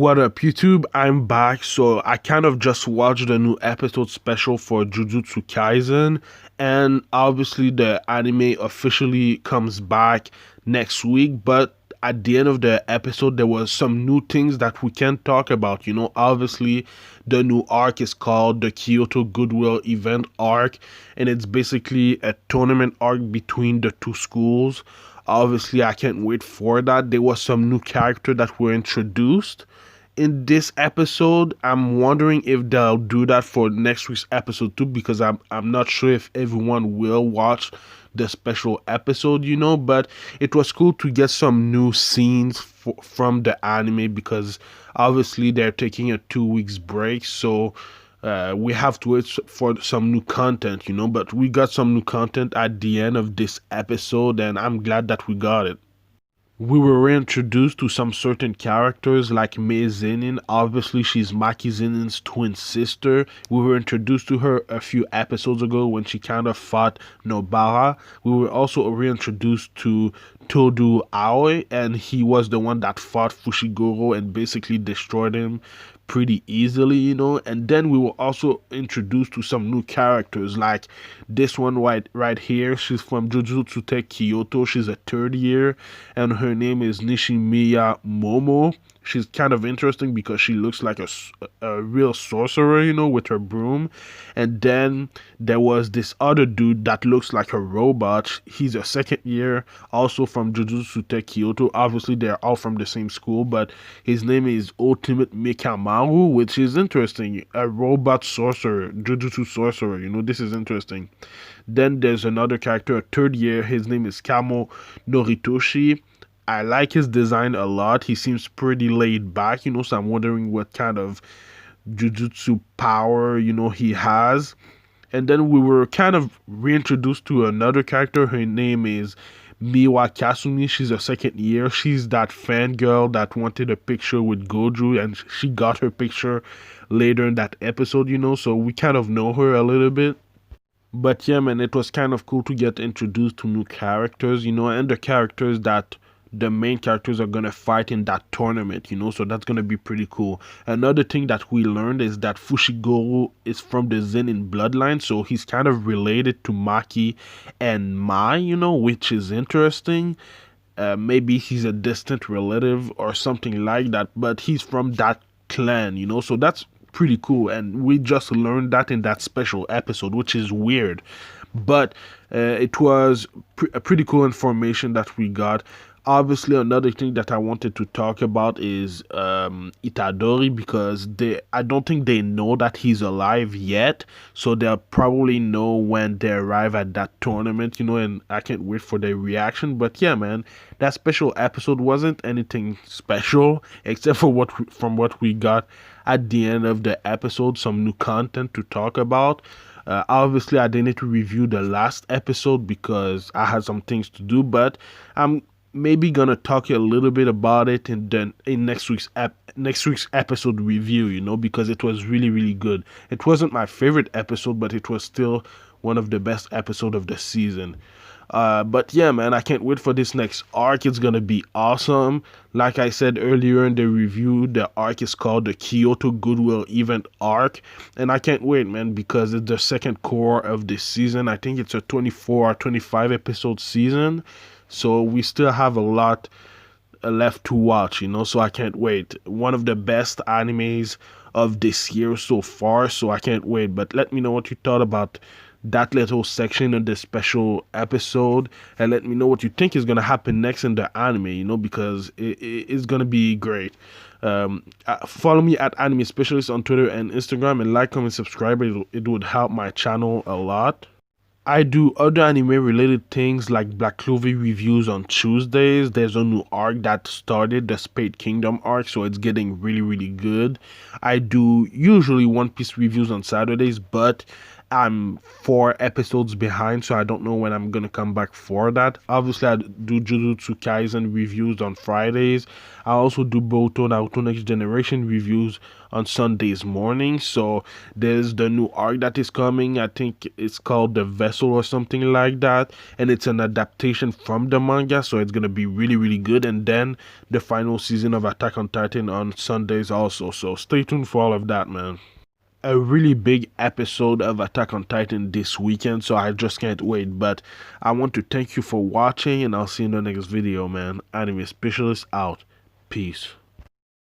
What up, YouTube? I'm back. So I kind of just watched the new episode special for Jujutsu Kaisen, and obviously the anime officially comes back next week. But at the end of the episode, there was some new things that we can talk about. Obviously the new arc is called the Kyoto Goodwill Event arc, and it's basically a tournament arc between the two schools. Obviously, I can't wait for that. There was some new character that were introduced in this episode. I'm wondering if they'll do that for next week's episode too, because I'm not sure if everyone will watch the special episode, but it was cool to get some new scenes from the anime, because obviously they're taking a 2 weeks break, so we have to wait for some new content, but we got some new content at the end of this episode, and I'm glad that we got it. We were reintroduced to some certain characters like Mei Zenin. Obviously, she's Maki Zenin's twin sister. We were introduced to her a few episodes ago when she kind of fought Nobara. We were also reintroduced to Todo Aoi, and he was the one that fought Fushiguro and basically destroyed him pretty easily, and then we were also introduced to some new characters like this one right here. She's from Jujutsu Tech Kyoto. She's a third year, and her name is Nishimiya Momo. She's kind of interesting because she looks like a real sorcerer, with her broom. And then there was this other dude that looks like a robot. He's a second year, also from Jujutsu Tech Kyoto. Obviously, they're all from the same school, but his name is Ultimate Mikamaru, which is interesting. A robot sorcerer, Jujutsu sorcerer, this is interesting. Then there's another character, a third year. His name is Kamo Noritoshi. I like his design a lot. He seems pretty laid back, so I'm wondering what kind of jujutsu power, he has. And then we were kind of reintroduced to another character. Her name is Miwa Kasumi. She's a second year. She's that fangirl that wanted a picture with Goju, and she got her picture later in that episode, so we kind of know her a little bit. But yeah, man, it was kind of cool to get introduced to new characters, and the characters that the main characters are gonna fight in that tournament, so that's gonna be pretty cool. Another thing that we learned is that Fushiguro is from the Zenin bloodline, so he's kind of related to Maki and Mai, which is interesting. Maybe he's a distant relative or something like that, but he's from that clan, so that's pretty cool, and we just learned that in that special episode, which is weird, but it was a pretty cool information that we got. Obviously, another thing that I wanted to talk about is Itadori, because I don't think they know that he's alive yet, so they'll probably know when they arrive at that tournament, and I can't wait for their reaction. But yeah, man, that special episode wasn't anything special except for what we got at the end of the episode, some new content to talk about. Obviously, I didn't review the last episode because I had some things to do, but I'm maybe gonna talk a little bit about it in next week's episode review, because it was really good. It wasn't my favorite episode, but it was still one of the best episodes of the season. But yeah, man, I can't wait for this next arc. It's gonna be awesome. Like I said earlier in the review, the arc is called the Kyoto Goodwill Event arc, and I can't wait, man, because it's the second core of this season. I think it's a 24 or 25 episode season, so we still have a lot left to watch, so I can't wait. One of the best animes of this year so far, so I can't wait. But let me know what you thought about that little section of the special episode, and let me know what you think is going to happen next in the anime, because it's going to be great. Follow me at Anime Specialist on Twitter and Instagram, and like, comment, subscribe. It would help my channel a lot. I do other anime related things like Black Clover reviews on Tuesdays. There's a new arc that started, the Spade Kingdom arc, so it's getting really good. I do usually One Piece reviews on Saturdays, but I'm 4 episodes behind, so I don't know when I'm gonna come back for that. Obviously, I do Jujutsu Kaisen reviews on Fridays. I also do Boruto Naruto Next Generation reviews on Sundays morning. So there's the new arc that is coming. I think it's called The Vessel or something like that, and it's an adaptation from the manga, so it's gonna be really really good. And then the final season of Attack on Titan on Sundays also. So stay tuned for all of that, man. A really big episode of Attack on Titan this weekend, so I just can't wait. But I want to thank you for watching, and I'll see you in the next video, man. Anime Specialist out. Peace.